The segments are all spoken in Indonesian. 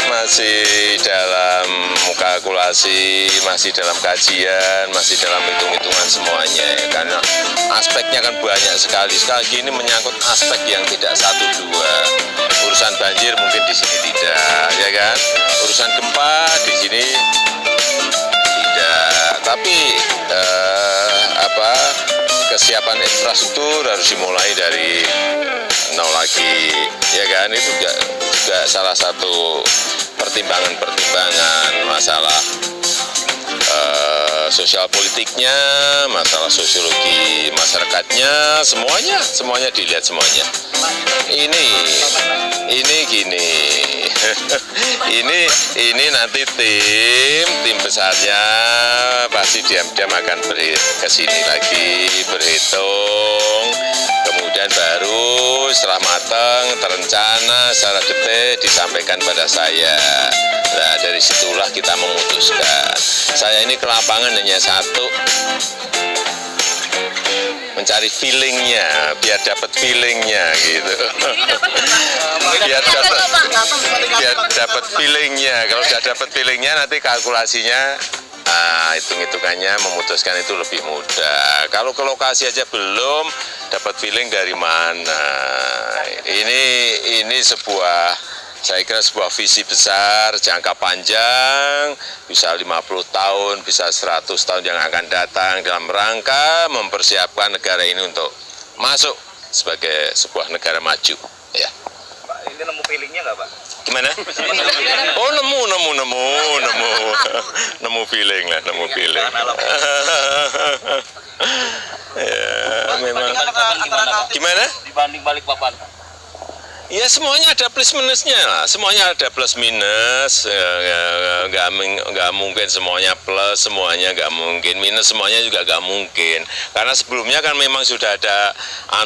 masih dalam kalkulasi, masih dalam kajian, masih dalam hitung-hitungan semuanya ya. Karena aspeknya kan banyak sekali. Sekali lagi ini menyangkut aspek yang tidak satu dua. Urusan banjir mungkin di sini tidak, ya kan? Urusan gempa di sini tidak. Tapi kesiapan infrastruktur harus dimulai dari nol lagi, ya kan? Itu juga salah satu pertimbangan masalah sosial politiknya, masalah sosiologi masyarakatnya, semuanya dilihat semuanya. Ini gini, ini nanti tim besarnya pasti diam-diam akan ke sini lagi berhitung, kemudian baru setelah matang terencana secara detail disampaikan pada saya. Nah, dari situlah kita memutuskan. Saya ini ke lapangan hanya satu, mencari feelingnya, biar dapat feelingnya gitu. biar dapat feelingnya. Kalau sudah dapat feelingnya, nanti kalkulasinya, hitung-hitungannya memutuskan itu lebih mudah. Kalau ke lokasi aja belum dapat feeling dari mana. Ini saya kira sebuah visi besar, jangka panjang, bisa 50 tahun, bisa 100 tahun yang akan datang dalam rangka mempersiapkan negara ini untuk masuk sebagai sebuah negara maju. Ya. Pak, ini nemu feelingnya nggak, Pak? Gimana? Oh, nemu feeling lah, nemu feeling. Ya, memang. Gimana? Dibanding Balikpapan. Ya semuanya ada plus minusnya lah, semuanya ada plus minus, nggak mungkin semuanya plus, semuanya nggak mungkin minus, semuanya juga nggak mungkin. Karena sebelumnya kan memang sudah ada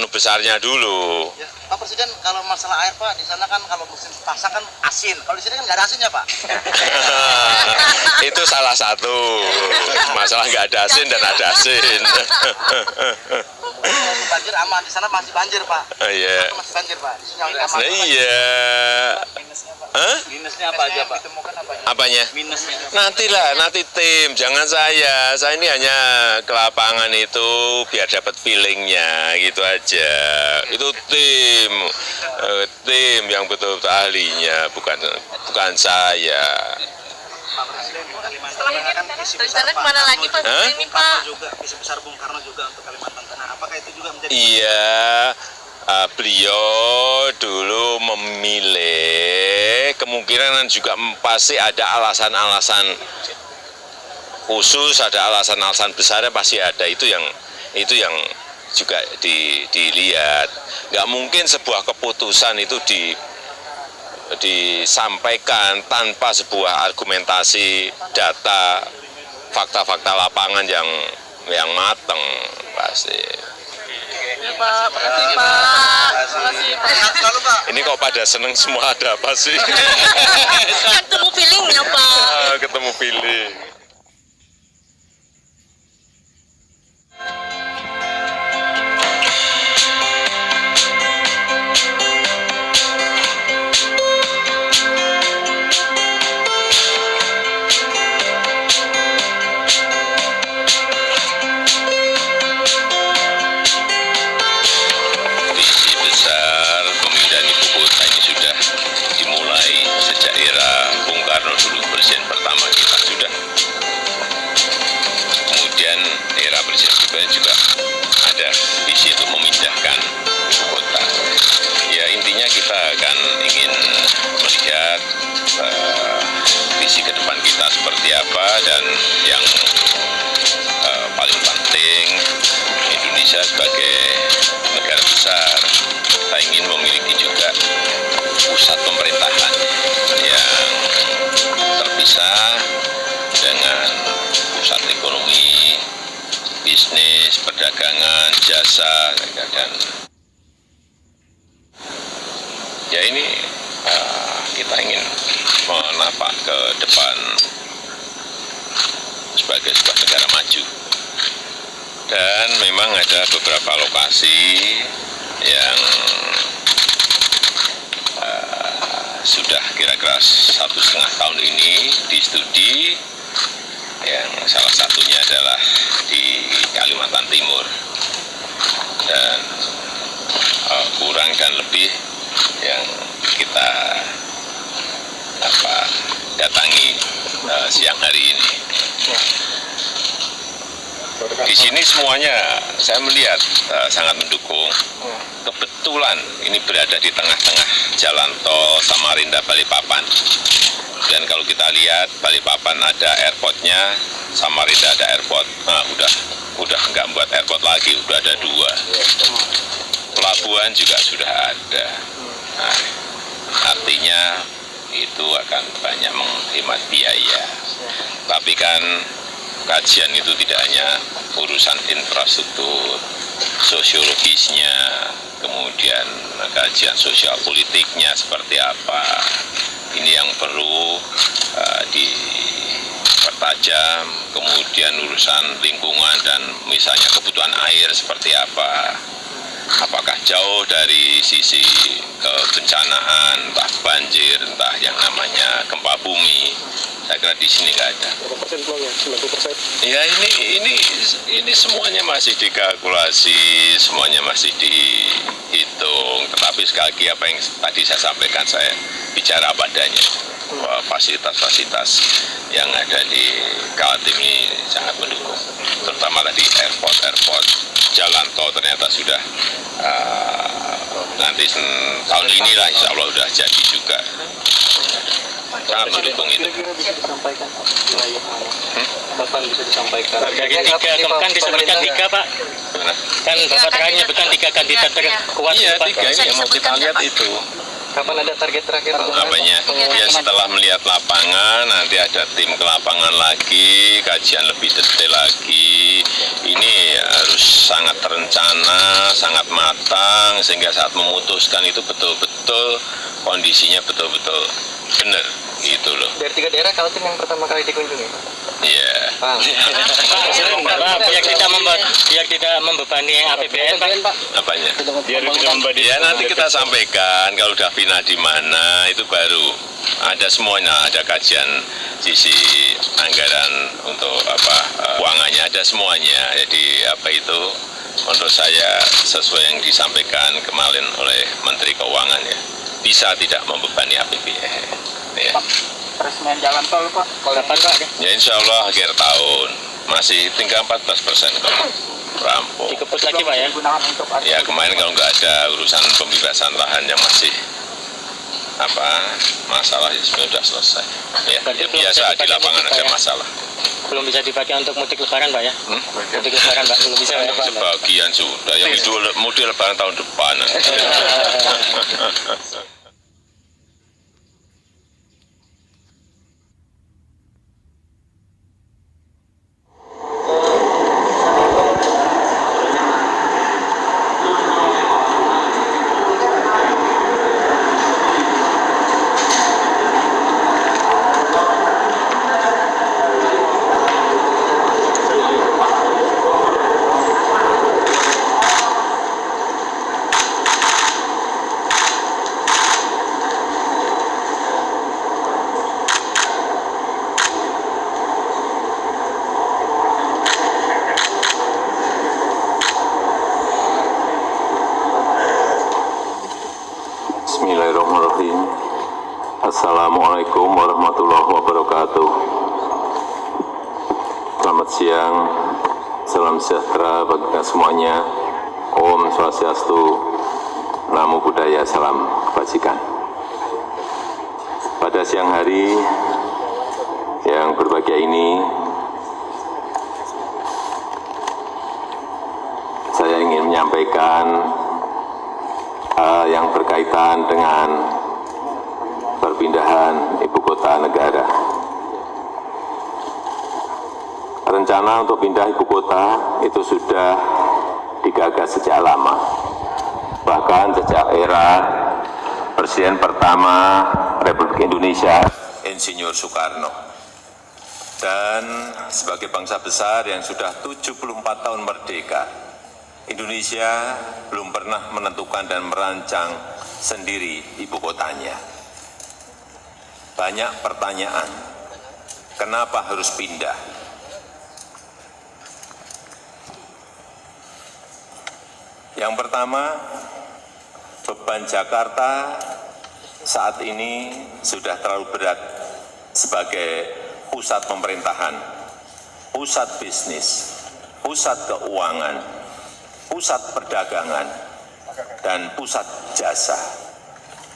besarnya dulu. Ya, Pak Presiden, kalau masalah air Pak, di sana kan kalau musim pasang kan asin, kalau di sini kan nggak ada asinnya Pak. Itu salah satu, masalah nggak ada asin dan ada asin. Banjir aman, di sana masih banjir Pak. Iya. Masih banjir Pak. Di sini yang aman. Iya. Minusnya apa aja, Pak? Apanya? Minusnya. Nanti tim, jangan saya. Saya ini hanya ke lapangan itu biar dapat feelingnya, gitu aja. Itu tim yang betul-betul ahlinya, bukan saya. Setelah ini rencana kemana lagi Pak? Ini Pak. Juga visi besar Bung Karno juga untuk Kalimantan Tengah. Apakah itu juga menjadi? Iya, beliau dulu memilih, kemungkinan juga pasti ada alasan-alasan khusus, ada alasan-alasan besarnya pasti ada. Itu yang juga dilihat. Nggak mungkin sebuah keputusan itu disampaikan tanpa sebuah argumentasi, data, fakta-fakta lapangan yang matang pasti. Ya Pak, makasih Pak. Makasih Pak. Ini kok pada seneng semua, ada apa sih? Ketemu feelingnya Pak. Ketemu feeling. Juga ada visi untuk memindahkan ibu kota. Ya intinya kita akan ingin melihat visi ke depan kita seperti apa, dan yang paling penting Indonesia sebagai negara besar, kita ingin memiliki juga pusat pemerintahan yang terpisah dengan pusat ekonomi, bisnis, perdagangan, jasa, dan ya ini kita ingin menapak ke depan sebagai sebuah negara maju. Dan memang ada beberapa lokasi yang sudah kira-kira 1,5 tahun ini di studi, yang salah satunya adalah di Kalimantan Timur, dan kurang dan lebih yang kita datangi siang hari ini. Di sini semuanya saya melihat sangat mendukung. Kebetulan ini berada di tengah-tengah jalan tol Samarinda Balikpapan. Dan kalau kita lihat Balikpapan ada airportnya, Samarinda ada airport. Nah, udah nggak buat airport lagi, udah ada 2. Pelabuhan juga sudah ada. Nah, artinya itu akan banyak menghemat biaya. Tapi kan kajian itu tidak hanya urusan infrastruktur, sosiologisnya, kemudian kajian sosial politiknya seperti apa. Ini yang perlu dipertajam, kemudian urusan lingkungan dan misalnya kebutuhan air seperti apa. Apakah jauh dari sisi kebencanaan, entah banjir, entah yang namanya gempa bumi. Saya kira di sini nggak ada. Berapa persen peluangnya? 90%? Ya ini semuanya masih dikalkulasi, semuanya masih dihitung. Tetapi sekali lagi apa yang tadi saya sampaikan, saya bicara padanya. Bahwa fasilitas-fasilitas yang ada di Kaltim ini sangat mendukung. Terutama tadi airport, jalan tol ternyata sudah nanti tahun inilah insya Allah sudah jadi juga. Sangat mendukung itu. Kira-kira bisa disampaikan kapan bisa disampaikan? Target 3, kan disebutkan 3 Pak. Gimana? Kan Bapak terakhir menyebutkan 3 kandidat terkuat Iya, Pak. 3 ini yang mau kita lihat itu. Kapan ada target terakhir? Apanya? Ya setelah melihat lapangan, nanti ada tim ke lapangan lagi, kajian lebih detail lagi. Ini harus sangat terencana, sangat matang, sehingga saat memutuskan itu betul-betul kondisinya betul-betul benar, gitu loh. Dari 3 daerah Kaltim yang pertama kali dikunjungi. Iya. Pak, Pak, biar tidak membebani APBN Pak. Apanya? Ya nanti kita sampaikan kalau udah pindah di mana itu baru ada semuanya, ada kajian sisi anggaran untuk keuangannya, ada semuanya. Jadi apa itu menurut saya sesuai yang disampaikan kemarin oleh Menteri Keuangan ya, bisa tidak membebani APBN. Ya. peresmian jalan tol Pak. Kapan Pak? Ya insya Allah akhir tahun masih tinggal 14% kok rampung. Dikeput lagi Pak ya? Digunakan untuk Ya kemarin kalau nggak ada urusan pembebasan lahan yang masih masalah ya sudah selesai. Ya, ya biasa di lapangan ada masalah. Belum bisa dipakai untuk mudik lebaran Pak ya? Mudik lebaran Pak, belum bisa Yang Pak. sebagian sudah, yang itu mudik lebaran tahun depan. Bismillahirrahmanirrahim. Assalamualaikum warahmatullahi wabarakatuh. Selamat siang, salam sejahtera bagi kita semuanya. Om Swastiastu, Namo Buddhaya, salam kebajikan. Pada siang hari yang berbahagia ini, saya ingin menyampaikan yang berkaitan dengan perpindahan ibu kota negara. Rencana untuk pindah ibu kota itu sudah digagas sejak lama, bahkan sejak era Presiden pertama Republik Indonesia, Insinyur Soekarno. Dan sebagai bangsa besar yang sudah 74 tahun merdeka, Indonesia belum pernah menentukan dan merancang sendiri ibu kotanya. banyak pertanyaan, kenapa harus pindah? Yang pertama, beban Jakarta saat ini sudah terlalu berat sebagai pusat pemerintahan, pusat bisnis, pusat keuangan, pusat perdagangan, dan pusat jasa.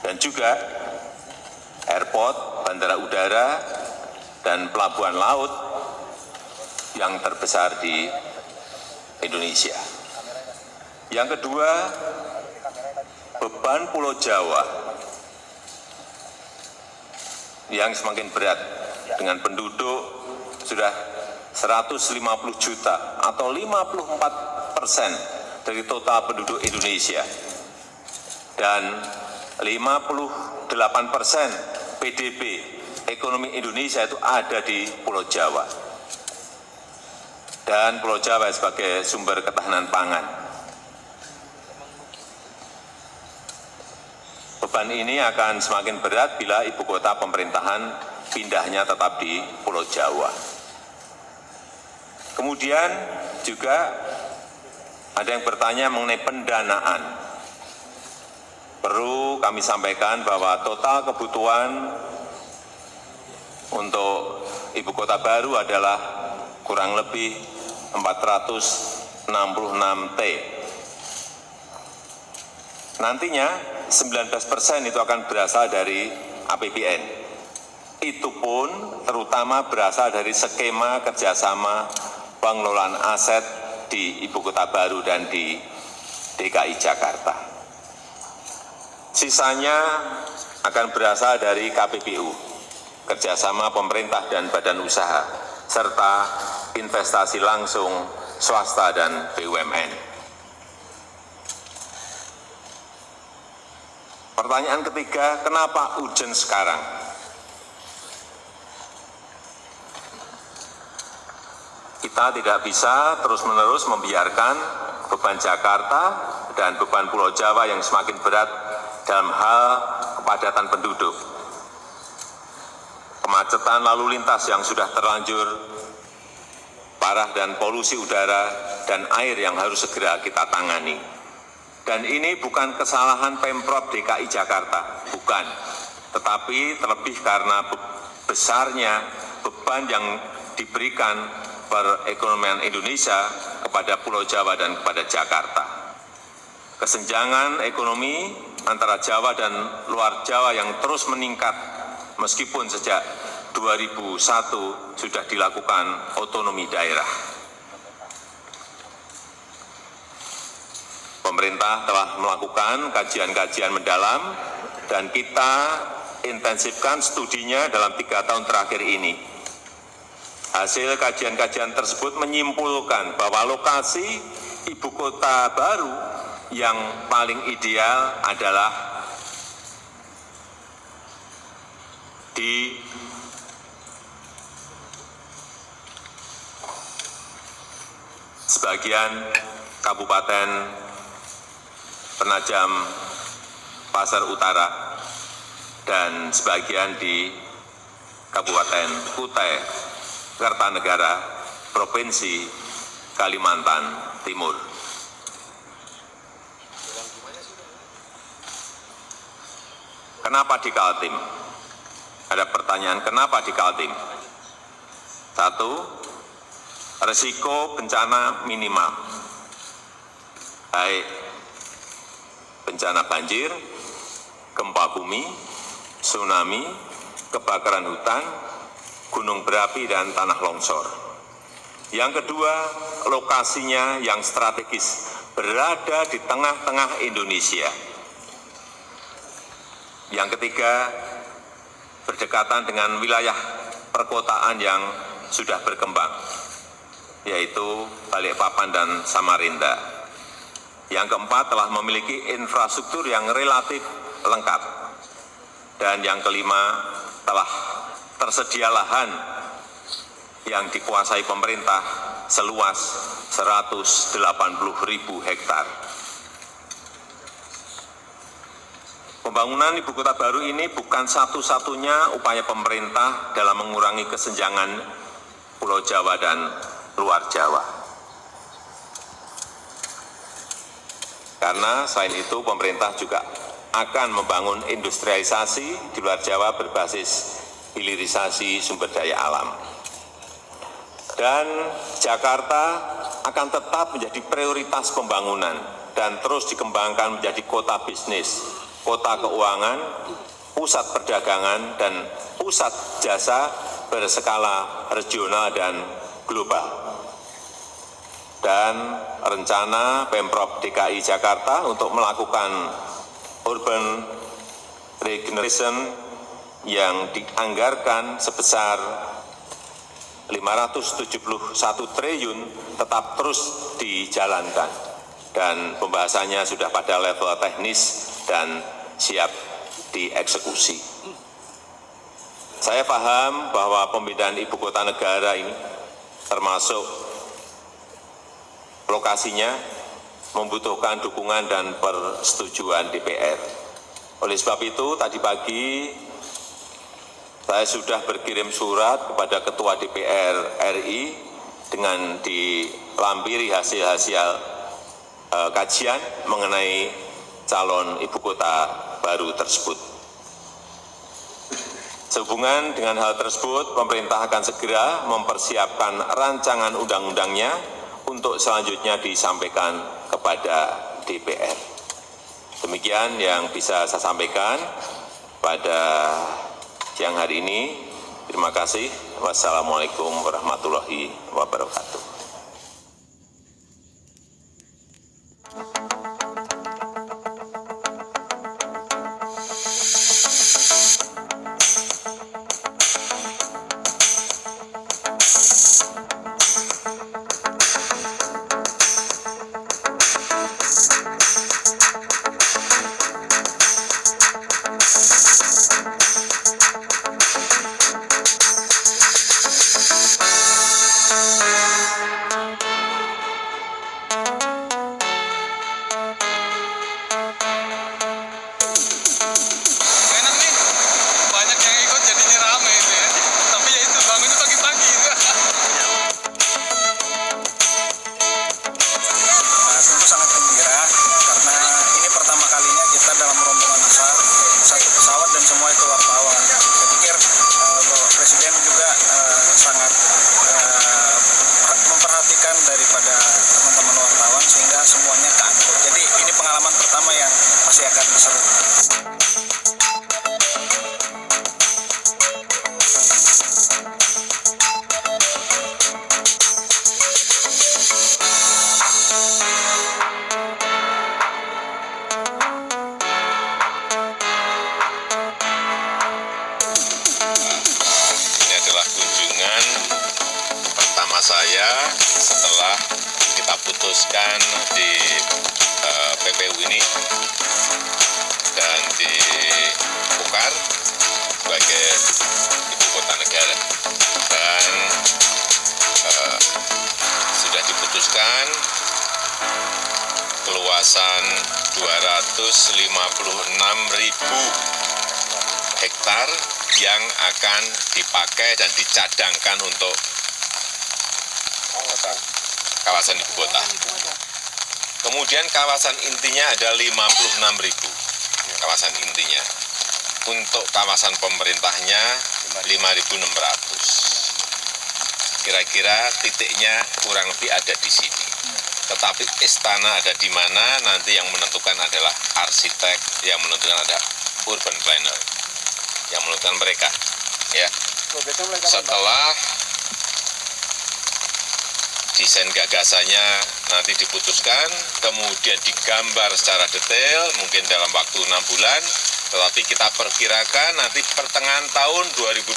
Dan juga airport, bandara udara, dan pelabuhan laut yang terbesar di Indonesia. Yang kedua, beban Pulau Jawa yang semakin berat dengan penduduk sudah 150 juta atau 54% dari total penduduk Indonesia dan 58% PDB ekonomi Indonesia itu ada di Pulau Jawa, dan Pulau Jawa sebagai sumber ketahanan pangan. Beban ini akan semakin berat bila ibu kota pemerintahan pindahnya tetap di Pulau Jawa. Kemudian juga ada yang bertanya mengenai pendanaan. Perlu kami sampaikan bahwa total kebutuhan untuk ibu kota baru adalah kurang lebih 466 T. Nantinya 19% itu akan berasal dari APBN. Itu pun terutama berasal dari skema kerjasama pengelolaan aset di ibu kota baru dan di DKI Jakarta. Sisanya akan berasal dari KPBU, kerjasama pemerintah dan badan usaha, serta investasi langsung swasta dan BUMN. Pertanyaan ketiga, kenapa urgent sekarang? Kita tidak bisa terus-menerus membiarkan beban Jakarta dan beban Pulau Jawa yang semakin berat dalam hal kepadatan penduduk. Kemacetan lalu lintas yang sudah terlanjur parah dan polusi udara dan air yang harus segera kita tangani. Dan ini bukan kesalahan Pemprov DKI Jakarta, bukan. Tetapi terlebih karena besarnya beban yang diberikan perekonomian Indonesia kepada Pulau Jawa dan kepada Jakarta. Kesenjangan ekonomi antara Jawa dan luar Jawa yang terus meningkat meskipun sejak 2001 sudah dilakukan otonomi daerah. Pemerintah telah melakukan kajian-kajian mendalam dan kita intensifkan studinya dalam 3 tahun terakhir ini. Hasil kajian-kajian tersebut menyimpulkan bahwa lokasi ibu kota baru yang paling ideal adalah di sebagian Kabupaten Penajam Pasar Utara dan sebagian di Kabupaten Kutai Kartanegara, Provinsi Kalimantan Timur. Kenapa di Kaltim? Ada pertanyaan, kenapa di Kaltim? 1, risiko bencana minimal, baik bencana banjir, gempa bumi, tsunami, kebakaran hutan, gunung berapi, dan tanah longsor. Yang kedua, lokasinya yang strategis, berada di tengah-tengah Indonesia. Yang ketiga, berdekatan dengan wilayah perkotaan yang sudah berkembang, yaitu Balikpapan dan Samarinda. Yang keempat, telah memiliki infrastruktur yang relatif lengkap. Dan yang kelima, telah tersedia lahan yang dikuasai pemerintah seluas 180.000 hektar. Pembangunan ibu kota baru ini bukan satu-satunya upaya pemerintah dalam mengurangi kesenjangan Pulau Jawa dan luar Jawa. Karena selain itu pemerintah juga akan membangun industrialisasi di luar Jawa berbasis hilirisasi sumber daya alam. Dan Jakarta akan tetap menjadi prioritas pembangunan dan terus dikembangkan menjadi kota bisnis, kota keuangan, pusat perdagangan, dan pusat jasa berskala regional dan global. Dan rencana Pemprov DKI Jakarta untuk melakukan urban regeneration yang dianggarkan sebesar 571 triliun tetap terus dijalankan. Dan pembahasannya sudah pada level teknis dan siap dieksekusi. Saya paham bahwa pemindahan ibu kota negara ini termasuk lokasinya membutuhkan dukungan dan persetujuan DPR. Oleh sebab itu, tadi pagi saya sudah berkirim surat kepada Ketua DPR RI dengan dilampiri hasil-hasil kajian mengenai calon ibu kota baru tersebut. Sehubungan dengan hal tersebut, pemerintah akan segera mempersiapkan rancangan undang-undangnya untuk selanjutnya disampaikan kepada DPR. Demikian yang bisa saya sampaikan pada siang hari ini. Terima kasih. Wassalamualaikum warahmatullahi wabarakatuh. Enak nih, banyak yang ikut jadinya rame itu ya. Tapi ya itu bangunnya pagi-pagi itu. Tentu sangat gembira karena ini pertama kalinya kita dalam rombongan besar satu pesawat dan semua itu wartawan. Saya pikir Bapak Presiden juga sangat memperhatikan daripada teman-teman wartawan sehingga semuanya keangkut. Jadi ini pengalaman pertama yang masih akan seru. Ini adalah kunjungan pertama saya setelah kita putuskan di PPU ini dan dibongkar sebagai ibu kota negara. Dan sudah diputuskan keluasan 256.000 hektar yang akan dipakai dan dicadangkan untuk kawasan ibu kota. Kemudian kawasan intinya ada 56.000 kawasan intinya. Untuk kawasan pemerintahnya 5.600. Kira-kira titiknya kurang lebih ada di sini. Tetapi istana ada di mana nanti yang menentukan adalah arsitek, yang menentukan ada urban planner, yang menentukan mereka. Ya. Setelah desain gagasannya nanti diputuskan, kemudian digambar secara detail, mungkin dalam waktu 6 bulan, tetapi kita perkirakan nanti pertengahan tahun 2020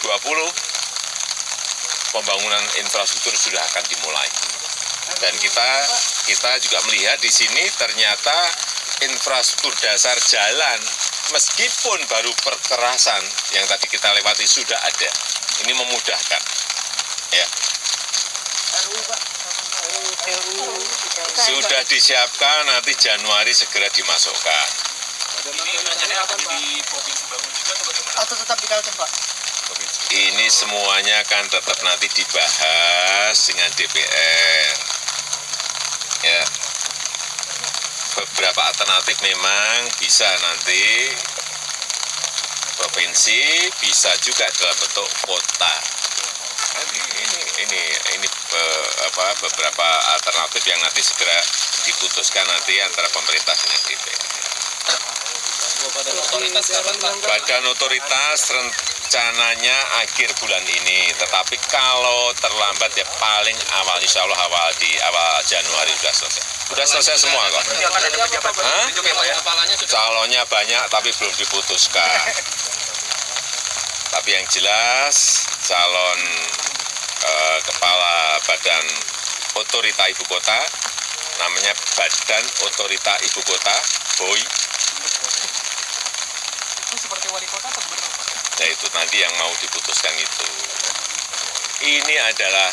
pembangunan infrastruktur sudah akan dimulai. Dan kita juga melihat di sini ternyata infrastruktur dasar jalan meskipun baru perkerasan yang tadi kita lewati sudah ada. Ini memudahkan. Ya. Sudah disiapkan, nanti Januari segera dimasukkan. Atau tetap di Kaltim, Pak? Ini semuanya kan tetap nanti dibahas dengan DPR. Ya, beberapa alternatif memang bisa nanti provinsi, bisa juga dalam bentuk kota. Nanti ini beberapa alternatif yang nanti segera diputuskan nanti antara pemerintah dengan DPR. Badan otoritas rencananya akhir bulan ini, tetapi kalau terlambat ya paling awal, insya Allah awal Januari sudah selesai. Sudah selesai semua kok. Hah? Calonnya banyak tapi belum diputuskan. Tapi yang jelas calon kepala Badan Otorita Ibu Kota, namanya Badan Otorita Ibu Kota, BOI. Seperti wali kota atau gubernur? Ya itu nanti yang mau diputuskan itu. Ini adalah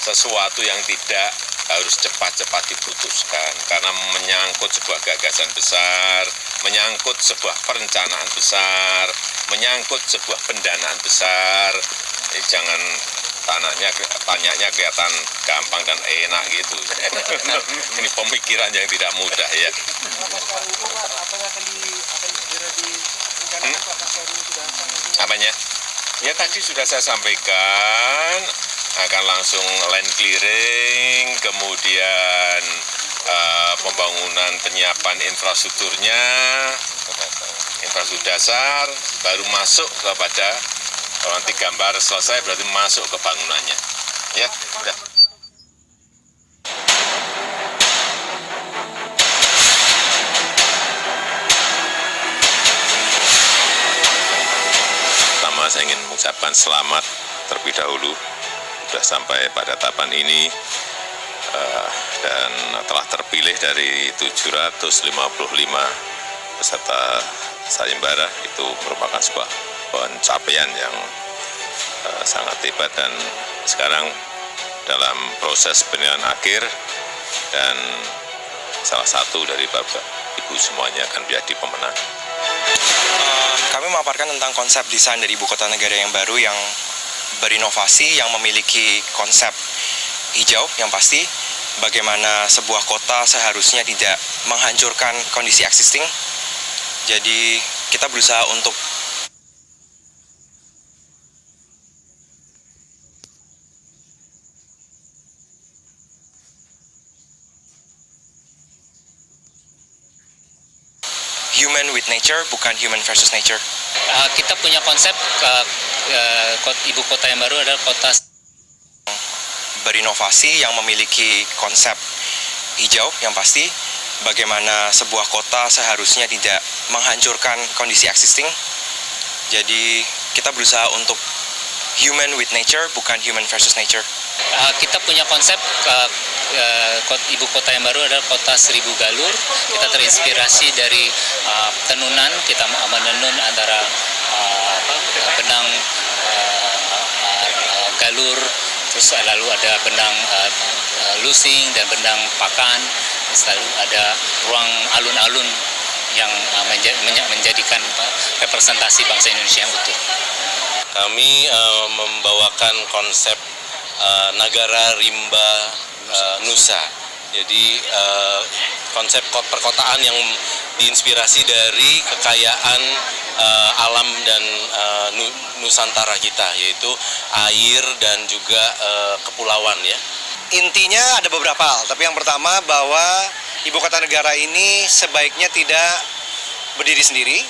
sesuatu yang tidak harus cepat-cepat diputuskan karena menyangkut sebuah gagasan besar, menyangkut sebuah perencanaan besar, menyangkut sebuah pendanaan besar. Jangan tanyanya kelihatan gampang dan enak gitu. Ini pemikiran yang tidak mudah ya. Apanya? Ya tadi sudah saya sampaikan akan langsung land clearing, kemudian pembangunan penyiapan infrastrukturnya, infrastruktur dasar, baru masuk kepada kalau nanti gambar selesai berarti masuk ke bangunannya. Ya, udah. Saya ingin mengucapkan selamat terlebih dahulu sudah sampai pada tahapan ini dan telah terpilih dari 755 peserta sayembara. Itu merupakan sebuah pencapaian yang sangat hebat dan sekarang dalam proses penilaian akhir dan salah satu dari Bapak Ibu semuanya akan menjadi pemenang. Kami memaparkan tentang konsep desain dari ibu kota negara yang baru yang berinovasi, yang memiliki konsep hijau yang pasti, bagaimana sebuah kota seharusnya tidak menghancurkan kondisi existing. Jadi kita berusaha untuk human with nature, bukan human versus nature. Kita punya konsep ibu kota yang baru adalah kota berinovasi, yang memiliki konsep hijau yang pasti, bagaimana sebuah kota seharusnya tidak menghancurkan kondisi existing. Jadi kita berusaha untuk human with nature, bukan human versus nature. Kita punya konsep ibu kota yang baru adalah kota seribu galur. Kita terinspirasi dari tenunan, kita menenun antara benang galur, terus lalu ada benang lusing dan benang pakan, selalu ada ruang alun-alun yang menjadikan representasi bangsa Indonesia yang utuh. Kami membawakan konsep Nagara Rimba Nusa. Jadi konsep perkotaan yang diinspirasi dari kekayaan alam dan Nusantara kita, yaitu air dan juga kepulauan ya. Intinya ada beberapa hal, tapi yang pertama bahwa ibu kota negara ini sebaiknya tidak berdiri sendiri,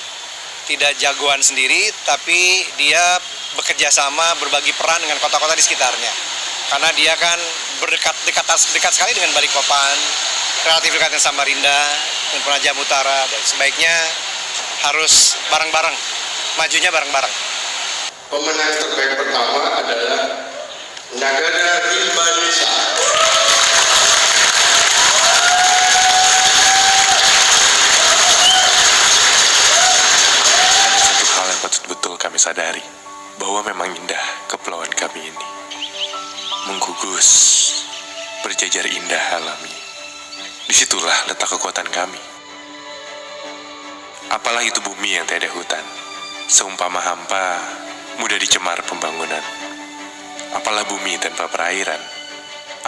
tidak jagoan sendiri, tapi dia bekerja sama, berbagi peran dengan kota-kota di sekitarnya. Karena dia kan dekat sekali dengan Balikpapan, relatif dekat dengan Samarinda, dan Penajam Utara, dan sebaiknya harus bareng-bareng, majunya bareng-bareng. Pemenang terbaik pertama adalah Nagara Rimba Nusa. Ada satu hal yang patut betul kami sadari, bahwa memang indah kepulauan kami ini. Menggugus, berjajar indah alami. Disitulah letak kekuatan kami. Apalah itu bumi yang tiada hutan, seumpama hampa, mudah dicemar pembangunan. Apalah bumi tanpa perairan,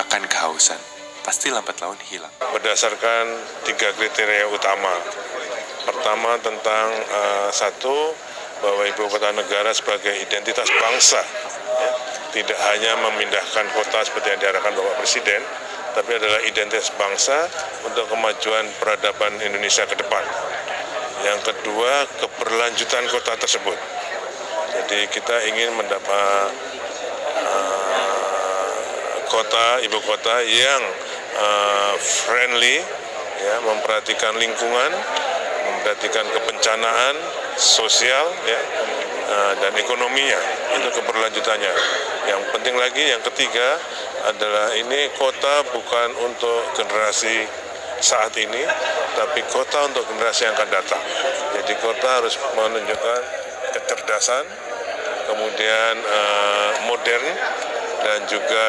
akan kehausan, pasti lambat laun hilang. Berdasarkan 3 kriteria utama. Pertama tentang satu, bahwa ibu kota negara sebagai identitas bangsa, ya, tidak hanya memindahkan kota seperti yang diarahkan Bapak Presiden, tapi adalah identitas bangsa untuk kemajuan peradaban Indonesia ke depan. Yang kedua, keberlanjutan kota tersebut. Jadi kita ingin mendapat ibu kota yang friendly, ya, memperhatikan lingkungan, memperhatikan kebencanaan sosial, ya, dan ekonominya, itu keberlanjutannya. Yang penting lagi, yang ketiga adalah ini kota bukan untuk generasi saat ini, tapi kota untuk generasi yang akan datang. Jadi kota harus menunjukkan kecerdasan, kemudian modern, dan juga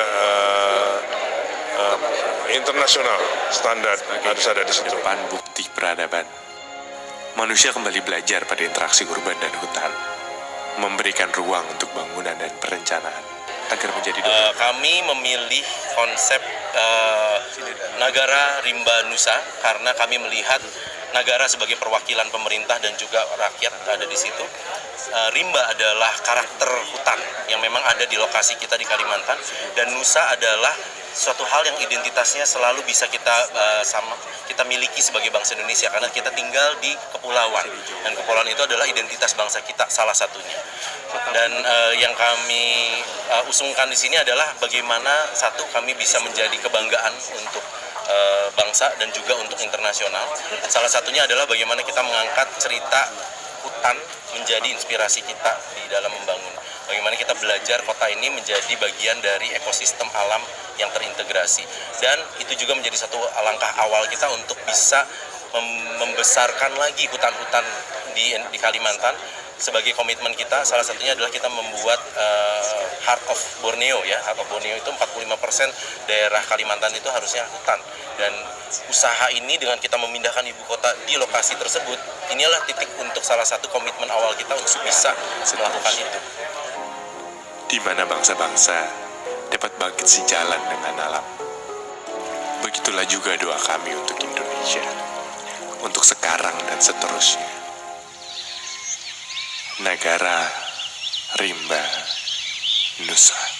internasional standar harus ada di situ. Depan bukti peradaban. Manusia kembali belajar pada interaksi urban dan hutan, memberikan ruang untuk bangunan dan perencanaan agar menjadi kami memilih konsep Nagara Rimba Nusa karena kami melihat negara sebagai perwakilan pemerintah dan juga rakyat ada di situ. Rimba adalah karakter hutan yang memang ada di lokasi kita di Kalimantan, dan Nusa adalah suatu hal yang identitasnya selalu bisa kita miliki sebagai bangsa Indonesia karena kita tinggal di kepulauan, dan kepulauan itu adalah identitas bangsa kita salah satunya. Dan yang kami usungkan di sini adalah bagaimana satu kami bisa menjadi kebanggaan untuk bangsa dan juga untuk internasional. Salah satunya adalah bagaimana kita mengangkat cerita hutan menjadi inspirasi kita di dalam membangun. Bagaimana kita belajar kota ini menjadi bagian dari ekosistem alam yang terintegrasi. Dan itu juga menjadi satu langkah awal kita untuk bisa membesarkan lagi hutan-hutan di Kalimantan. Sebagai komitmen kita, salah satunya adalah kita membuat Heart of Borneo, ya. Heart of Borneo itu 45% daerah Kalimantan itu harusnya hutan. Dan usaha ini dengan kita memindahkan ibu kota di lokasi tersebut, inilah titik untuk salah satu komitmen awal kita untuk bisa melakukan itu. Di mana bangsa-bangsa dapat bangkit sejalan dengan alam. Begitulah juga doa kami untuk Indonesia, untuk sekarang dan seterusnya. Nagara Rimba Nusa.